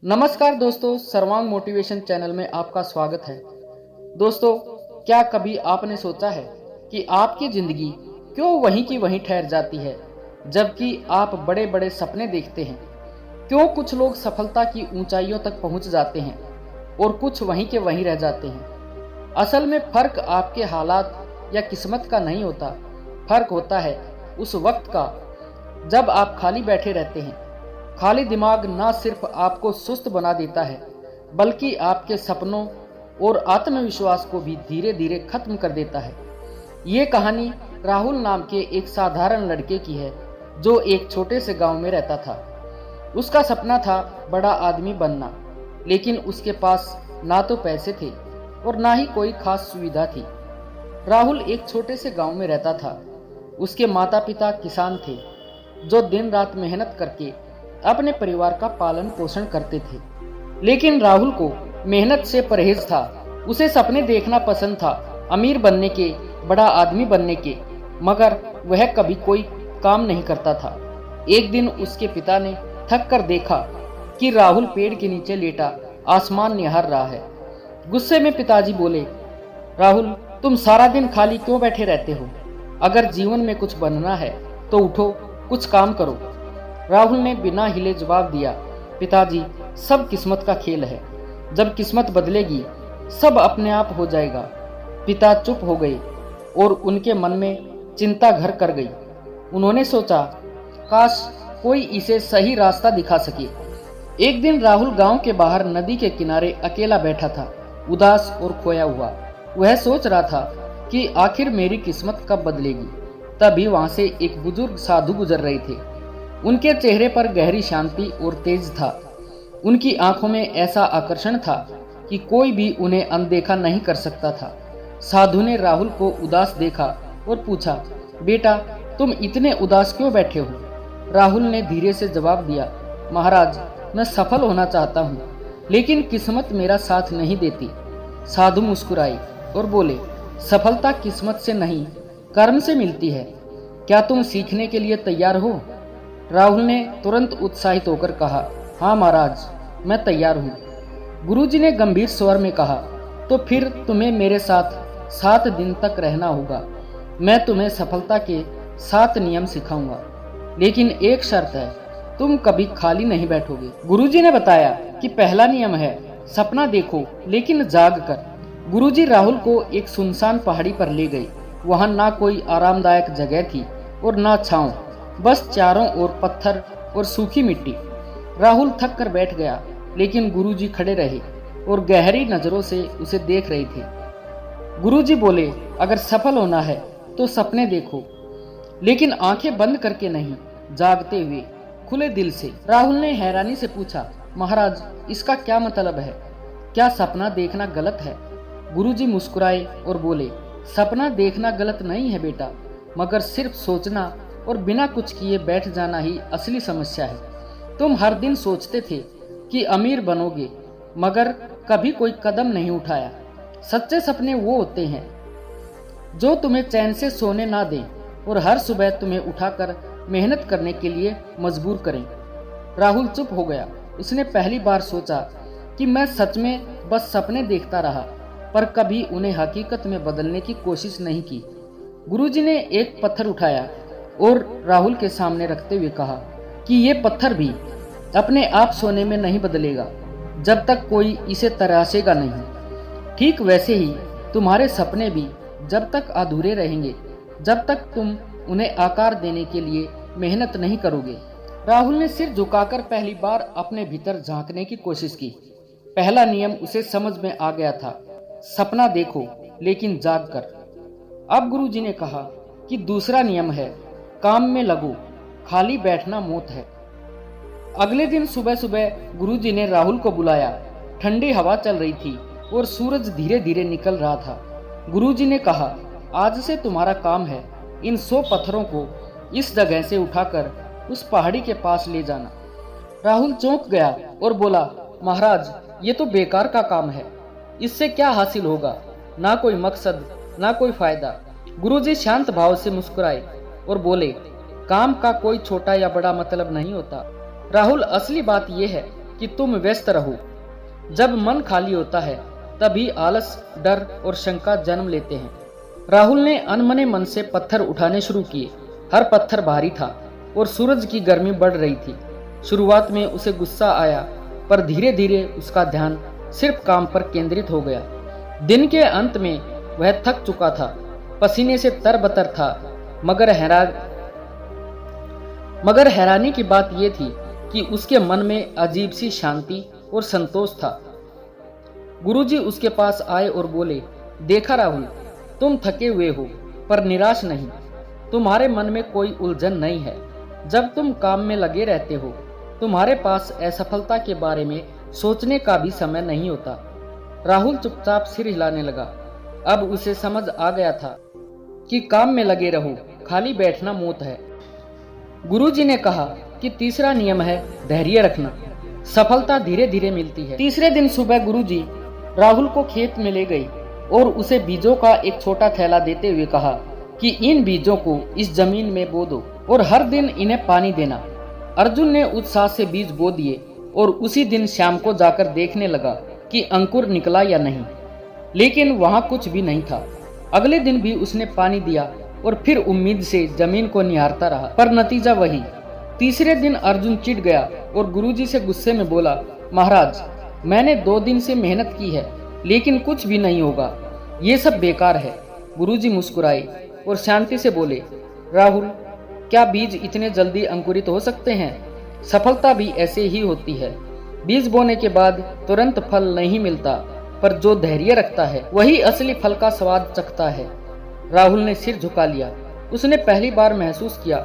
नमस्कार दोस्तों, सर्वांग मोटिवेशन चैनल में आपका स्वागत है। दोस्तों, क्या कभी आपने सोचा है कि आपकी जिंदगी क्यों वहीं की वहीं ठहर जाती है, जबकि आप बड़े बड़े सपने देखते हैं? क्यों कुछ लोग सफलता की ऊंचाइयों तक पहुंच जाते हैं और कुछ वहीं के वहीं रह जाते हैं? असल में फर्क आपके हालात या किस्मत का नहीं होता, फर्क होता है उस वक्त का जब आप खाली बैठे रहते हैं। खाली दिमाग ना सिर्फ आपको सुस्त बना देता है, बल्कि आपके सपनों और आत्मविश्वास को भी धीरे धीरे खत्म कर देता है। ये कहानी राहुल नाम के एक साधारण लड़के की है, जो एक छोटे से गांव में रहता था। उसका सपना था बड़ा आदमी बनना, लेकिन उसके पास ना तो पैसे थे और ना ही कोई खास सुविधा थी। राहुल एक छोटे से गांव में रहता था। उसके माता पिता किसान थे, जो दिन रात मेहनत करके अपने परिवार का पालन पोषण करते थे। लेकिन राहुल को मेहनत से परहेज था। उसे सपने देखना पसंद था, अमीर बनने के, बड़ा आदमी बनने के, मगर वह कभी कोई काम नहीं करता था। एक दिन उसके पिता ने थक कर देखा कि राहुल पेड़ के नीचे लेटा आसमान निहार रहा है। गुस्से में पिताजी बोले, राहुल, तुम सारा दिन खाली क्यों बैठे रहते हो? अगर जीवन में कुछ बनना है तो उठो, कुछ काम करो। राहुल ने बिना हिले जवाब दिया, पिताजी, सब किस्मत का खेल है। जब किस्मत बदलेगी सब अपने आप हो जाएगा। पिता चुप हो गए और उनके मन में चिंता घर कर गई। उन्होंने सोचा, काश कोई इसे सही रास्ता दिखा सके। एक दिन राहुल गांव के बाहर नदी के किनारे अकेला बैठा था, उदास और खोया हुआ। वह सोच रहा था कि आखिर मेरी किस्मत कब बदलेगी। तभी वहां से एक बुजुर्ग साधु गुजर रहे थे। उनके चेहरे पर गहरी शांति और तेज था। उनकी आंखों में ऐसा आकर्षण था कि कोई भी उन्हें अनदेखा नहीं कर सकता था। साधु ने राहुल को उदास देखा और पूछा, बेटा, तुम इतने उदास क्यों बैठे हो? राहुल ने धीरे से जवाब दिया, महाराज, मैं सफल होना चाहता हूँ, लेकिन किस्मत मेरा साथ नहीं देती। साधु मुस्कुराए और बोले, सफलता किस्मत से नहीं, कर्म से मिलती है। क्या तुम सीखने के लिए तैयार हो? राहुल ने तुरंत उत्साहित होकर कहा, हाँ महाराज, मैं तैयार हूँ। गुरुजी ने गंभीर स्वर में कहा, तो फिर तुम्हें मेरे साथ 7 दिन तक रहना होगा। मैं तुम्हें सफलता के 7 नियम सिखाऊंगा, लेकिन एक शर्त है, तुम कभी खाली नहीं बैठोगे। गुरुजी ने बताया कि पहला नियम है, सपना देखो लेकिन जाग कर। गुरुजी राहुल को एक सुनसान पहाड़ी पर ले गए। वहां ना कोई आरामदायक जगह थी और ना छांव, बस चारों ओर पत्थर और सूखी मिट्टी। राहुल थक कर बैठ गया, लेकिन गुरुजी खड़े रहे और गहरी नजरों से उसे देख रहे थे। गुरुजी बोले, अगर सफल होना है तो सपने देखो, लेकिन आंखें बंद करके नहीं, जागते हुए, खुले दिल से। राहुल ने हैरानी से पूछा, महाराज, इसका क्या मतलब है? क्या सपना देखना गलत है? गुरुजी मुस्कुराए और बोले, सपना देखना गलत नहीं है बेटा, मगर सिर्फ सोचना और बिना कुछ किए बैठ जाना ही असली समस्या है। तुम हर दिन सोचते थे कि अमीर बनोगे, मगर कभी कोई कदम नहीं उठाया। सच्चे सपने वो होते हैं जो तुम्हें चैन से सोने ना दें और हर सुबह तुम्हें उठाकर मेहनत करने के लिए मजबूर करें। राहुल चुप हो गया। उसने पहली बार सोचा कि मैं सच में बस सपने देखता रहा, पर कभी उन्हें हकीकत में बदलने की कोशिश नहीं की। गुरुजी ने एक पत्थर उठाया और राहुल के सामने रखते हुए कहा कि ये पत्थर भी अपने आप सोने में नहीं बदलेगा जब तक कोई इसे तराशेगा नहीं। ठीक वैसे ही तुम्हारे सपने भी जब तक अधूरे रहेंगे, जब तक तुम उन्हें आकार देने के लिए मेहनत नहीं करोगे। राहुल ने सिर झुकाकर पहली बार अपने भीतर झांकने की कोशिश की। पहला नियम उसे समझ में आ गया था, सपना देखो लेकिन जाग कर। अब गुरुजी ने कहा कि दूसरा नियम है, काम में लगो, खाली बैठना मौत है। अगले दिन सुबह सुबह गुरुजी ने राहुल को बुलाया। ठंडी हवा चल रही थी और सूरज धीरे धीरे निकल रहा था। गुरुजी ने कहा, आज से तुम्हारा काम है इन 100 पत्थरों को इस जगह से उठाकर उस पहाड़ी के पास ले जाना। राहुल चौंक गया और बोला, महाराज, ये तो बेकार का काम है, इससे क्या हासिल होगा? ना कोई मकसद, ना कोई फायदा। गुरुजी शांत भाव से मुस्कुराए और बोले, काम का कोई छोटा या बड़ा मतलब नहीं होता। राहुल, असली बात यह है कि तुम व्यस्त रहो। जब मन खाली होता है तभी आलस, डर और शंका जन्म लेते हैं। राहुल ने अनमने मन से पत्थर उठाने शुरू किए। हर पत्थर भारी था और सूरज की गर्मी बढ़ रही थी। शुरुआत में उसे गुस्सा आया, पर धीरे धीरे उसका ध्यान सिर्फ काम पर केंद्रित हो गया। दिन के अंत में वह थक चुका था, पसीने से तरबतर था, मगर हैरानी की बात यह थी कि उसके मन में अजीब सी शांति और संतोष था। गुरुजी उसके पास आए और बोले, देखा राहुल, तुम थके हुए हो पर निराश नहीं। तुम्हारे मन में कोई उलझन नहीं है। जब तुम काम में लगे रहते हो, तुम्हारे पास असफलता के बारे में सोचने का भी समय नहीं होता। राहुल चुपचाप सिर हिलाने लगा। अब उसे समझ आ गया था कि काम में लगे रहो, खाली बैठना मौत है। गुरुजी ने कहा कि तीसरा नियम है धैर्य रखना। सफलता धीरे धीरे मिलती है। तीसरे दिन सुबह गुरुजी राहुल को खेत में ले गई और उसे बीजों का एक छोटा थैला देते हुए कहा कि इन बीजों को इस जमीन में बो दो और हर दिन इन्हें पानी देना। अर्जुन ने उत्साह से बीज बो दिए और उसी दिन शाम को जाकर देखने लगा कि अंकुर निकला या नहीं, लेकिन वहां कुछ भी नहीं था। अगले दिन भी उसने पानी दिया और फिर उम्मीद से जमीन को निहारता रहा, पर नतीजा वही। तीसरे दिन अर्जुन चिढ़ गया और गुरुजी से गुस्से में बोला, महाराज, मैंने 2 दिन से मेहनत की है लेकिन कुछ भी नहीं होगा, ये सब बेकार है। गुरुजी मुस्कुराए और शांति से बोले, राहुल, क्या बीज इतने जल्दी अंकुरित हो सकते हैं? सफलता भी ऐसे ही होती है। बीज बोने के बाद तुरंत फल नहीं मिलता, पर जो धैर्य रखता है वही असली फल का स्वाद चखता है। राहुल ने सिर झुका लिया। उसने पहली बार महसूस किया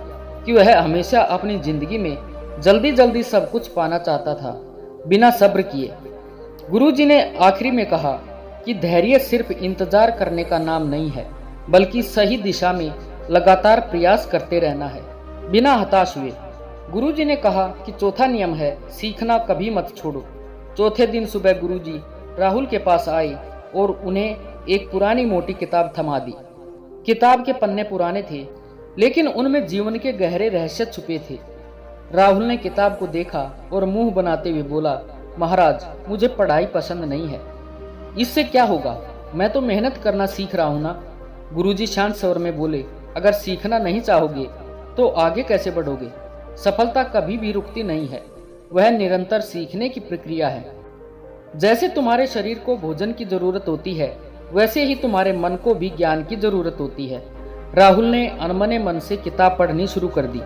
कि वह हमेशा अपनी जिंदगी में जल्दी जल्दी सब कुछ पाना चाहता था, बिना सब्र किए। गुरुजी ने आखिरी में कहा कि धैर्य सिर्फ इंतजार करने का नाम नहीं है, बल्कि सही दिशा में लगातार प्रयास करते रहना है, बिना हताश हुए। गुरुजी ने कहा कि चौथा नियम है सीखना कभी मत छोड़ो। चौथे दिन सुबह गुरुजी राहुल के पास आए और उन्हें एक पुरानी मोटी किताब थमा दी। किताब के पन्ने पुराने थे, लेकिन उनमें जीवन के गहरे रहस्य छुपे थे। राहुल ने किताब को देखा और मुंह बनाते हुए बोला, महाराज, मुझे पढ़ाई पसंद नहीं है। इससे क्या होगा? मैं तो मेहनत करना सीख रहा हूँ ना। गुरुजी शांत स्वर में बोले, अगर सीखना नहीं चाहोगे तो आगे कैसे बढ़ोगे? सफलता कभी भी रुकती नहीं है, वह निरंतर सीखने की प्रक्रिया है। जैसे तुम्हारे शरीर को भोजन की जरूरत होती है, वैसे ही तुम्हारे मन को भी ज्ञान की जरूरत होती है। राहुल ने अनमने मन से किताब पढ़नी शुरू कर दी।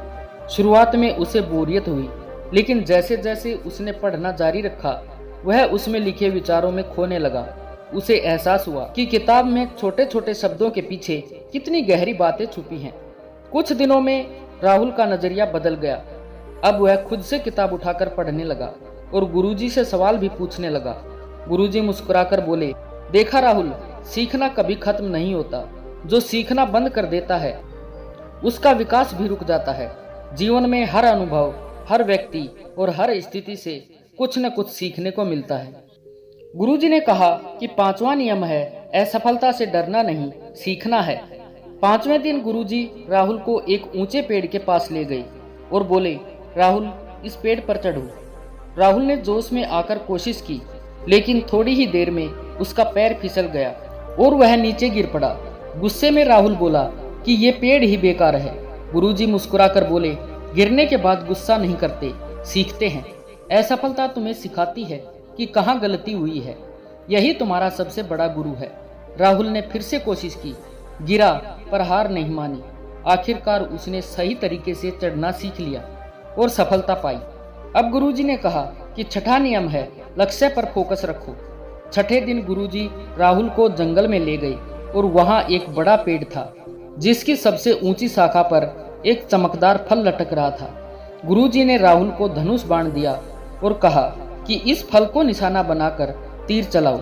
शुरुआत में उसे बोरियत हुई, लेकिन जैसे जैसे उसने पढ़ना जारी रखा, वह उसमें लिखे विचारों में खोने लगा। उसे एहसास हुआ कि किताब में छोटे छोटे शब्दों के पीछे कितनी गहरी बातें छुपी हैं। कुछ दिनों में राहुल का नजरिया बदल गया। अब वह खुद से किताब उठाकर पढ़ने लगा और गुरुजी से सवाल भी पूछने लगा। गुरुजी मुस्कुराकर बोले, देखा राहुल, सीखना कभी खत्म नहीं होता। जो सीखना बंद कर देता है उसका विकास भी रुक जाता है। जीवन में हर अनुभव, हर व्यक्ति और हर स्थिति से कुछ न कुछ सीखने को मिलता है। गुरुजी ने कहा कि 5वां नियम है असफलता से डरना नहीं, सीखना है। 5वें दिन गुरुजी राहुल को एक ऊंचे पेड़ के पास ले गए और बोले, राहुल, इस पेड़ पर चढ़ो। राहुल ने जोश में आकर कोशिश की, लेकिन थोड़ी ही देर में उसका पैर फिसल गया और वह नीचे गिर पड़ा। गुस्से में राहुल बोला कि ये पेड़ ही बेकार है। गुरुजी मुस्कुराकर बोले, गिरने के बाद गुस्सा नहीं करते, सीखते हैं। असफलता तुम्हें सिखाती है कि कहाँ गलती हुई है। यही तुम्हारा सबसे बड़ा गुरु है। राहुल ने फिर से कोशिश की, गिरा, पर हार नहीं मानी। आखिरकार उसने सही तरीके से चढ़ना सीख लिया और सफलता पाई। अब गुरुजी ने कहा कि 6वां नियम है लक्ष्य पर फोकस रखो। 6ठे दिन गुरुजी राहुल को जंगल में ले गए और वहां एक बड़ा पेड़ था, जिसकी सबसे ऊंची शाखा पर एक चमकदार फल लटक रहा था। गुरुजी ने राहुल को धनुष बाण दिया और कहा कि इस फल को निशाना बनाकर तीर चलाओ।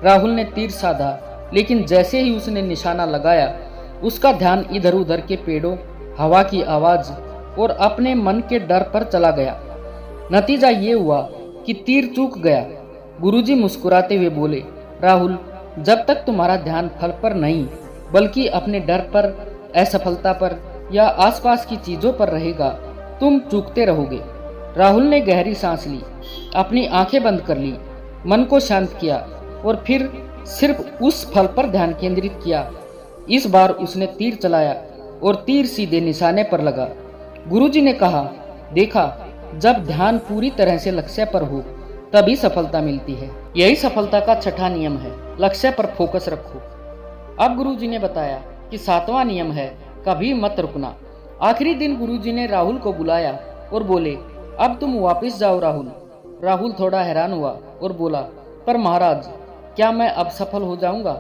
राहुल ने तीर साधा, लेकिन जैसे ही उसने निशाना लगाया, उसका ध्यान इधर उधर के पेड़ों, हवा की आवाज और अपने मन के डर पर चला गया। नतीजा ये हुआ कि तीर चूक गया। गुरुजी मुस्कुराते हुए बोले, राहुल, जब तक तुम्हारा ध्यान फल पर नहीं बल्कि अपने डर पर, असफलता पर या आसपास की चीजों पर रहेगा, तुम चूकते रहोगे। राहुल ने गहरी सांस ली, अपनी आंखें बंद कर ली, मन को शांत किया और फिर सिर्फ उस फल पर ध्यान केंद्रित किया। इस बार उसने तीर चलाया और तीर सीधे निशाने पर लगा। गुरुजी ने कहा, देखा, जब ध्यान पूरी तरह से लक्ष्य पर हो तभी सफलता मिलती है। यही सफलता का छठा नियम है, लक्ष्य पर फोकस रखो। अब गुरुजी ने बताया कि सातवां नियम है, कभी मत रुकना। आखिरी दिन गुरुजी ने राहुल को बुलाया और बोले, अब तुम वापस जाओ राहुल। राहुल थोड़ा हैरान हुआ और बोला, पर महाराज, क्या मैं अब सफल हो जाऊंगा?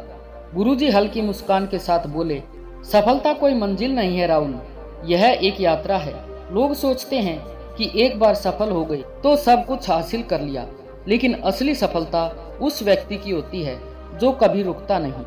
गुरुजी हल्की मुस्कान के साथ बोले, सफलता कोई मंजिल नहीं है राहुल, यह एक यात्रा है। लोग सोचते हैं कि एक बार सफल हो गए तो सब कुछ हासिल कर लिया, लेकिन असली सफलता उस व्यक्ति की होती है जो कभी रुकता नहीं।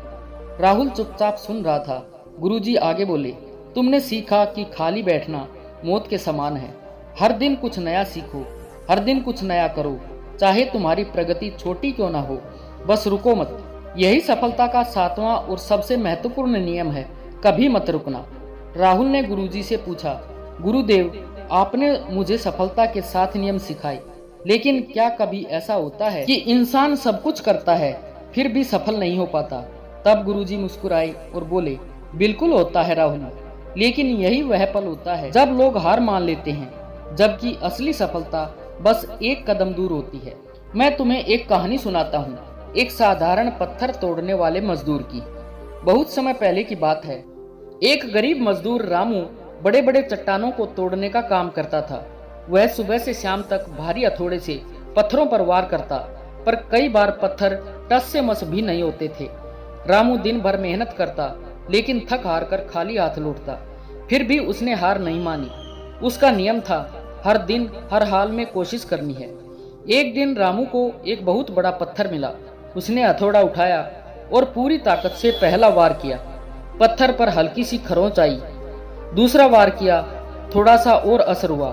राहुल चुपचाप सुन रहा था। गुरुजी आगे बोले, तुमने सीखा कि खाली बैठना मौत के समान है। हर दिन कुछ नया सीखो, हर दिन कुछ नया करो, चाहे तुम्हारी प्रगति छोटी क्यों ना हो, बस रुको मत। यही सफलता का सातवां और सबसे महत्वपूर्ण नियम है, कभी मत रुकना। राहुल ने गुरुजी से पूछा, गुरुदेव, आपने मुझे सफलता के 7 नियम सिखाए, लेकिन क्या कभी ऐसा होता है कि इंसान सब कुछ करता है फिर भी सफल नहीं हो पाता? तब गुरुजी मुस्कुराए और बोले, बिल्कुल होता है राहुल, लेकिन यही वह पल होता है जब लोग हार मान लेते हैं, जबकि असली सफलता बस एक कदम दूर होती है। मैं तुम्हें एक कहानी सुनाता हूँ, एक साधारण पत्थर तोड़ने वाले मजदूर की। बहुत समय पहले की बात है। एक गरीब मजदूर रामू बड़े बड़े चट्टानों को तोड़ने का काम करता था। वह सुबह से शाम तक भारी हथौड़े से पत्थरों पर वार करता, पर कई बार पत्थर टस से मस भी नहीं होते थे। रामू दिन भर मेहनत करता, लेकिन थक हार कर खाली हाथ लौटता। फिर भी उसने हार नहीं मानी। उसका नियम था, हर दिन हर हाल में कोशिश करनी है। एक दिन रामू को एक बहुत बड़ा पत्थर मिला। उसने हथौड़ा उठाया और पूरी ताकत से पहला वार किया। पत्थर पर हल्की सी खरोंच आई। दूसरा वार किया, थोड़ा सा और असर हुआ।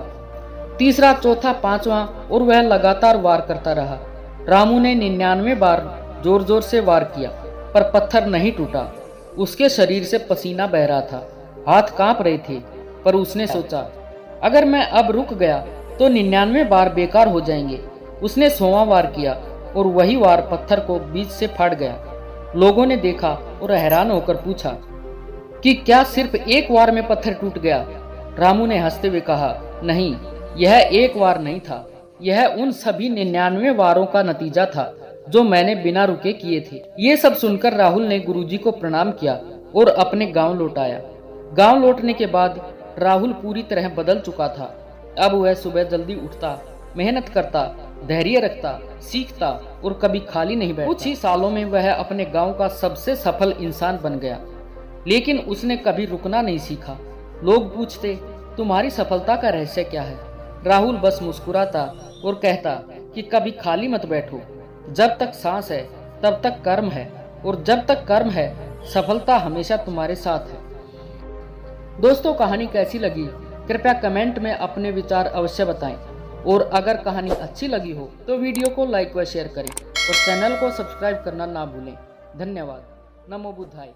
तीसरा, चौथा, पांचवा, और वह लगातार वार करता रहा। रामू ने 99 बार जोर जोर से वार किया, पर पत्थर नहीं टूटा। उसके शरीर से पसीना बह रहा था, हाथ कांप रहे थे, पर उसने सोचा, अगर मैं अब रुक गया तो 99 बार बेकार हो जाएंगे। उसने 100वां वार किया और वही वार पत्थर को बीच से फाड़ गया। लोगों ने देखा और हैरान होकर पूछा कि क्या सिर्फ एक वार में पत्थर टूट गया? रामू ने हंसते हुए कहा, नहीं, यह एक वार नहीं था, यह उन सभी 99 वारों का नतीजा था जो मैंने बिना रुके किए थे। ये सब सुनकर राहुल ने गुरुजी को प्रणाम किया और अपने गांव लौट आया। गांव लौटने के बाद राहुल पूरी तरह बदल चुका था। अब वह सुबह जल्दी उठता, मेहनत करता, धैर्य रखता, सीखता और कभी खाली नहीं बैठता। कुछ ही सालों में वह अपने गांव का सबसे सफल इंसान बन गया, लेकिन उसने कभी रुकना नहीं सीखा। लोग पूछते, तुम्हारी सफलता का रहस्य क्या है? राहुल बस मुस्कुराता और कहता कि कभी खाली मत बैठो, जब तक सांस है तब तक कर्म है, और जब तक कर्म है सफलता हमेशा तुम्हारे साथ है। दोस्तों, कहानी कैसी लगी कृपया कमेंट में अपने विचार अवश्य बताएं, और अगर कहानी अच्छी लगी हो तो वीडियो को लाइक व शेयर करें और चैनल को सब्सक्राइब करना ना भूलें। धन्यवाद। नमो बुद्धाय।